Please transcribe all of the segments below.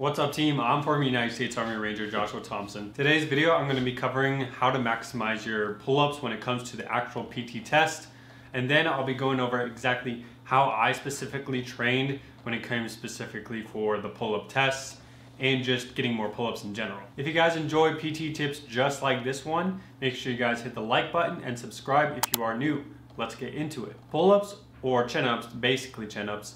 What's up team? I'm former United States Army Ranger Joshua Thompson. Today's video I'm going to be covering how to maximize your pull-ups when it comes to the actual PT test, and then I'll be going over exactly how I specifically trained when it came specifically for the pull-up tests and just getting more pull-ups in general. If you guys enjoy PT tips just like this one, make sure you guys hit the like button and subscribe if you are new. Let's get into it. Pull-ups or chin-ups, basically chin-ups,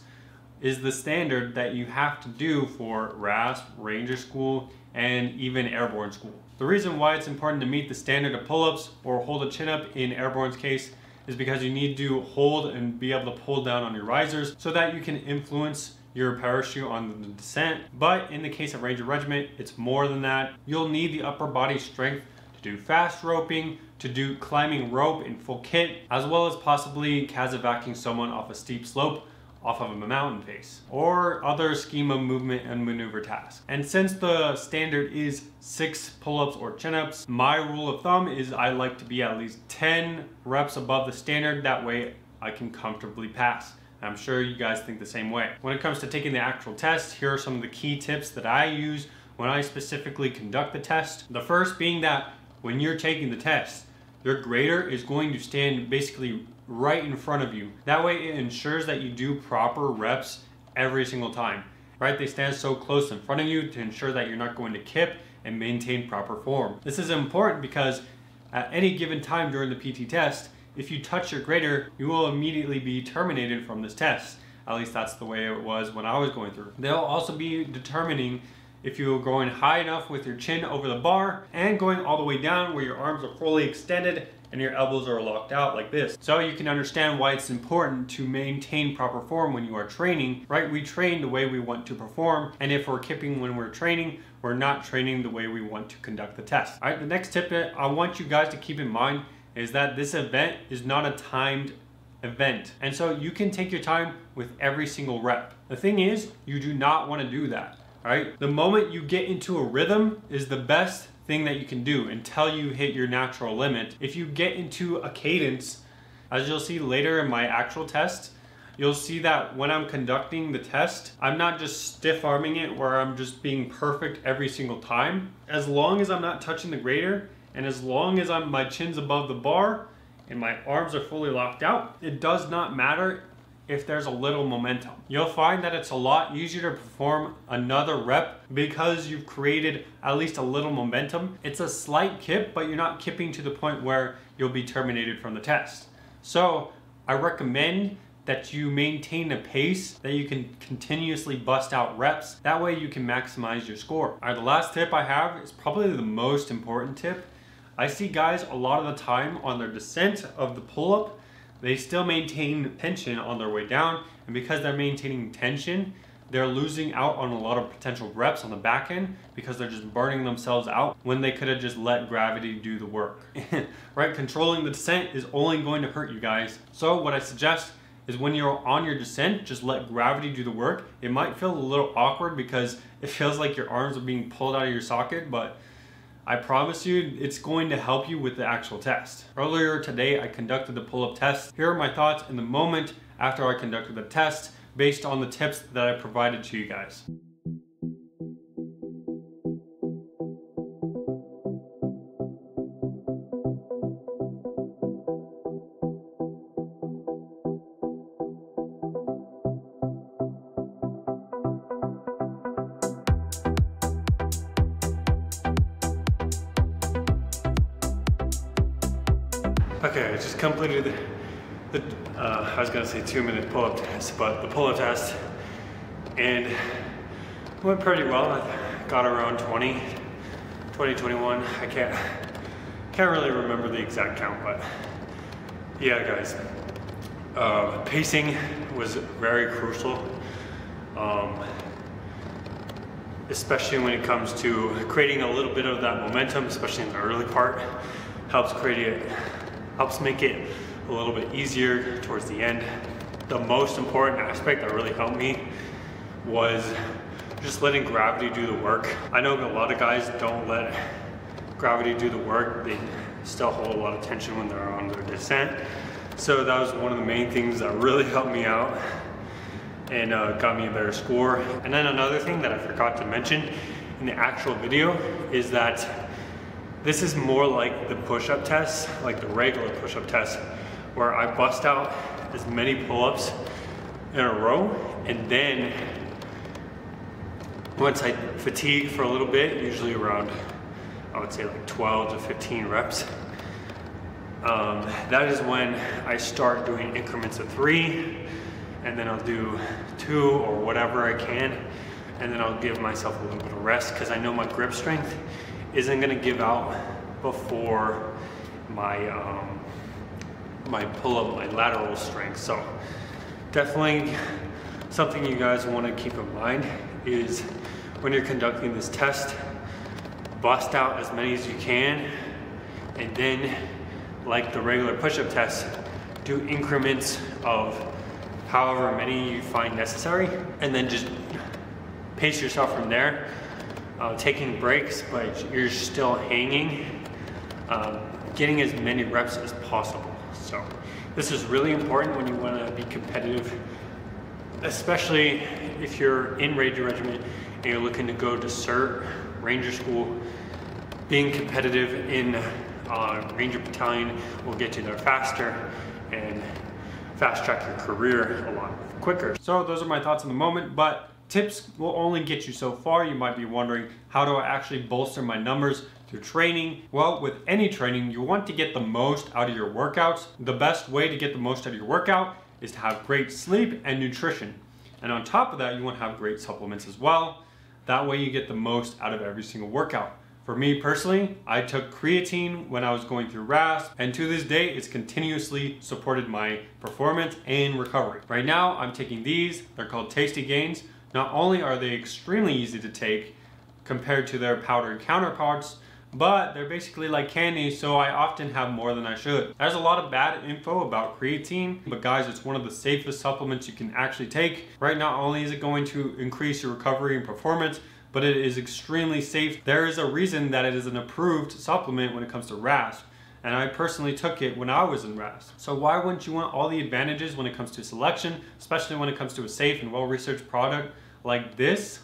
is the standard that you have to do for RASP, Ranger School, and even Airborne School. The reason why it's important to meet the standard of pull-ups or hold a chin-up in Airborne's case is because you need to hold and be able to pull down on your risers so that you can influence your parachute on the descent. But in the case of Ranger Regiment, it's more than that. You'll need the upper body strength to do fast roping, to do climbing rope in full kit, as well as possibly casevacing someone off a steep slope off of a mountain face, or other schema movement and maneuver tasks. And since the standard is 6 pull-ups or chin-ups, my rule of thumb is I like to be at least 10 reps above the standard. That way I can comfortably pass. I'm sure you guys think the same way. When it comes to taking the actual test, here are some of the key tips that I use when I specifically conduct the test. The first being that when you're taking the test, your grader is going to stand basically right in front of you. That way it ensures that you do proper reps every single time, right? They stand so close in front of you to ensure that you're not going to kip and maintain proper form. This is important because at any given time during the PT test, if you touch your grader, you will immediately be terminated from this test. At least that's the way it was when I was going through. They'll also be determining if you're going high enough with your chin over the bar and going all the way down where your arms are fully extended and your elbows are locked out like this. So you can understand why it's important to maintain proper form when you are training, right? We train the way we want to perform, and if we're kipping when we're training, we're not training the way we want to conduct the test. All right, the next tip that I want you guys to keep in mind is that this event is not a timed event. And so you can take your time with every single rep. The thing is, you do not want to do that, right? The moment you get into a rhythm is the best thing that you can do until you hit your natural limit. If you get into a cadence, as you'll see later in my actual test, you'll see that when I'm conducting the test, I'm not just stiff arming it where I'm just being perfect every single time. As long as I'm not touching the grader, and as long as my chin's above the bar and my arms are fully locked out, it does not matter if there's a little momentum. You'll find that it's a lot easier to perform another rep because you've created at least a little momentum. It's a slight kip, but you're not kipping to the point where you'll be terminated from the test. So I recommend that you maintain a pace that you can continuously bust out reps. That way you can maximize your score. All right, the last tip I have is probably the most important tip. I see guys a lot of the time on their descent of the pull-up, they still maintain tension on their way down, and because they're maintaining tension, they're losing out on a lot of potential reps on the back end because they're just burning themselves out when they could have just let gravity do the work. Right? Controlling the descent is only going to hurt you guys. So what I suggest is when you're on your descent, just let gravity do the work. It might feel a little awkward because it feels like your arms are being pulled out of your socket, but I promise you, it's going to help you with the actual test. Earlier today, I conducted the pull-up test. Here are my thoughts in the moment after I conducted the test based on the tips that I provided to you guys. Okay, I just completed the I was gonna say 2-minute pull-up test, but the pull-up test, and it went pretty well. I got around 20, 21. I can't really remember the exact count, but yeah, guys. Pacing was very crucial, especially when it comes to creating a little bit of that momentum, especially in the early part. Helps make it a little bit easier towards the end. The most important aspect that really helped me was just letting gravity do the work. I know a lot of guys don't let gravity do the work. They still hold a lot of tension when they're on their descent. So that was one of the main things that really helped me out. and got me a better score. And then another thing that I forgot to mention in the actual video is that this is more like the push-up test, like the regular push-up test, where I bust out as many pull-ups in a row, and then once I fatigue for a little bit, usually around, I would say like 12 to 15 reps, that is when I start doing increments of 3, and then I'll do 2 or whatever I can, and then I'll give myself a little bit of rest because I know my grip strength isn't gonna give out before my my pull-up, my lateral strength. So definitely something you guys want to keep in mind is when you're conducting this test, bust out as many as you can, and then like the regular push-up test, do increments of however many you find necessary, and then just pace yourself from there, taking breaks, but you're still hanging, getting as many reps as possible. So this is really important when you want to be competitive, especially if you're in Ranger Regiment and you're looking to go to CERT, Ranger School. Being competitive in Ranger Battalion will get you there faster and fast track your career a lot quicker. So those are my thoughts in the moment, but tips will only get you so far. You might be wondering, how do I actually bolster my numbers through training? Well, with any training, you want to get the most out of your workouts. The best way to get the most out of your workout is to have great sleep and nutrition. And on top of that, you want to have great supplements as well. That way you get the most out of every single workout. For me personally, I took creatine when I was going through RASP, and to this day, it's continuously supported my performance and recovery. Right now, I'm taking these. They're called Tasty Gains. Not only are they extremely easy to take compared to their powdered counterparts, but they're basically like candy, so I often have more than I should. There's a lot of bad info about creatine, but guys, it's one of the safest supplements you can actually take. Right, not only is it going to increase your recovery and performance, but it is extremely safe. There is a reason that it is an approved supplement when it comes to RASP, and I personally took it when I was in RASP. So why wouldn't you want all the advantages when it comes to selection, especially when it comes to a safe and well-researched product like this?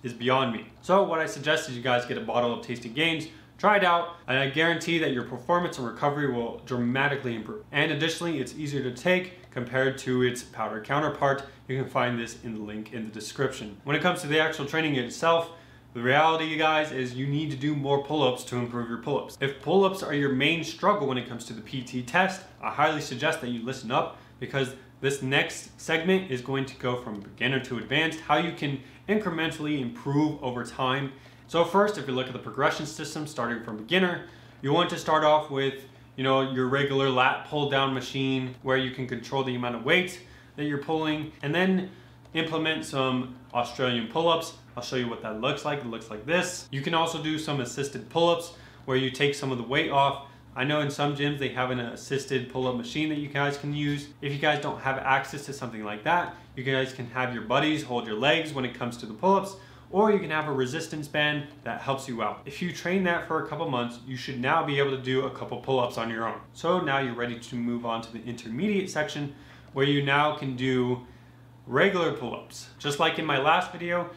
Is beyond me. So what I suggest is you guys get a bottle of Tasty Gains, try it out, and I guarantee that your performance and recovery will dramatically improve. And additionally, it's easier to take compared to its powdered counterpart. You can find this in the link in the description. When it comes to the actual training itself, the reality, you guys, is you need to do more pull-ups to improve your pull-ups. If pull-ups are your main struggle when it comes to the PT test, I highly suggest that you listen up, because this next segment is going to go from beginner to advanced, how you can incrementally improve over time. So first, if you look at the progression system, starting from beginner, you want to start off with, your regular lat pull down machine where you can control the amount of weight that you're pulling, and then implement some Australian pull-ups. I'll show you what that looks like. It looks like this. You can also do some assisted pull-ups where you take some of the weight off. I know in some gyms they have an assisted pull-up machine that you guys can use. If you guys don't have access to something like that, you guys can have your buddies hold your legs when it comes to the pull-ups, or you can have a resistance band that helps you out. If you train that for a couple months, you should now be able to do a couple pull-ups on your own. So now you're ready to move on to the intermediate section, where you now can do regular pull-ups. Just like in my last video,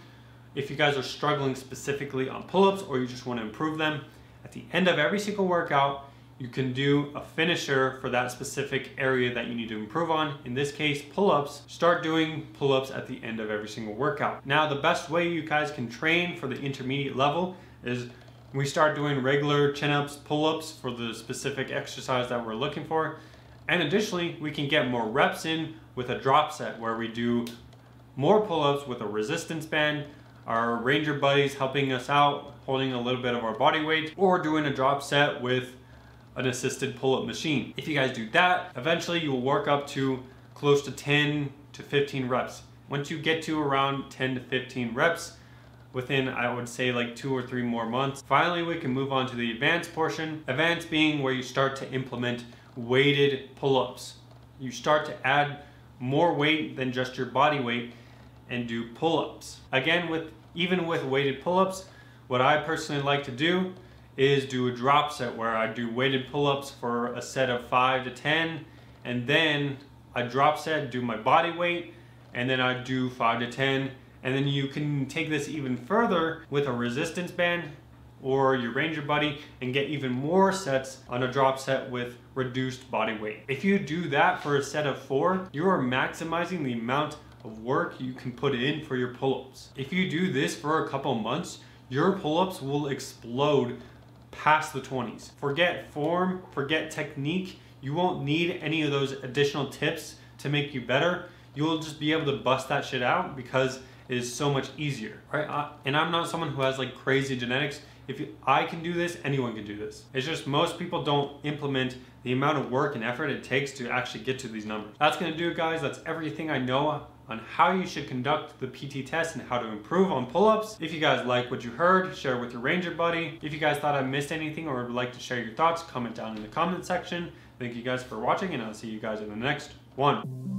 if you guys are struggling specifically on pull-ups or you just want to improve them, at the end of every single workout, you can do a finisher for that specific area that you need to improve on. In this case, pull-ups. Start doing pull-ups at the end of every single workout. Now, the best way you guys can train for the intermediate level is we start doing regular chin-ups, pull-ups for the specific exercise that we're looking for. And additionally, we can get more reps in with a drop set where we do more pull-ups with a resistance band, our Ranger buddies helping us out, holding a little bit of our body weight, or doing a drop set with an assisted pull-up machine. If you guys do that, eventually you will work up to close to 10 to 15 reps. Once you get to around 10 to 15 reps, within, I would say, like 2 or 3 more months, finally we can move on to the advanced portion. Advanced being where you start to implement weighted pull-ups. You start to add more weight than just your body weight and do pull-ups. Again, even with weighted pull-ups, what I personally like to do is do a drop set where I do weighted pull-ups for a set of 5 to 10, and then I drop set, do my body weight, and then I'd do 5 to 10. And then you can take this even further with a resistance band or your Ranger Buddy and get even more sets on a drop set with reduced body weight. If you do that for a set of 4, you are maximizing the amount of work you can put in for your pull-ups. If you do this for a couple months, your pull-ups will explode past the 20s. Forget form, forget technique. You won't need any of those additional tips to make you better. You'll just be able to bust that shit out because it is so much easier, right? And I'm not someone who has like crazy genetics. I can do this, anyone can do this. It's just most people don't implement the amount of work and effort it takes to actually get to these numbers. That's gonna do it, guys. That's everything I know on how you should conduct the PT test and how to improve on pull-ups. If you guys like what you heard, share it with your Ranger buddy. If you guys thought I missed anything or would like to share your thoughts, comment down in the comment section. Thank you guys for watching, and I'll see you guys in the next one.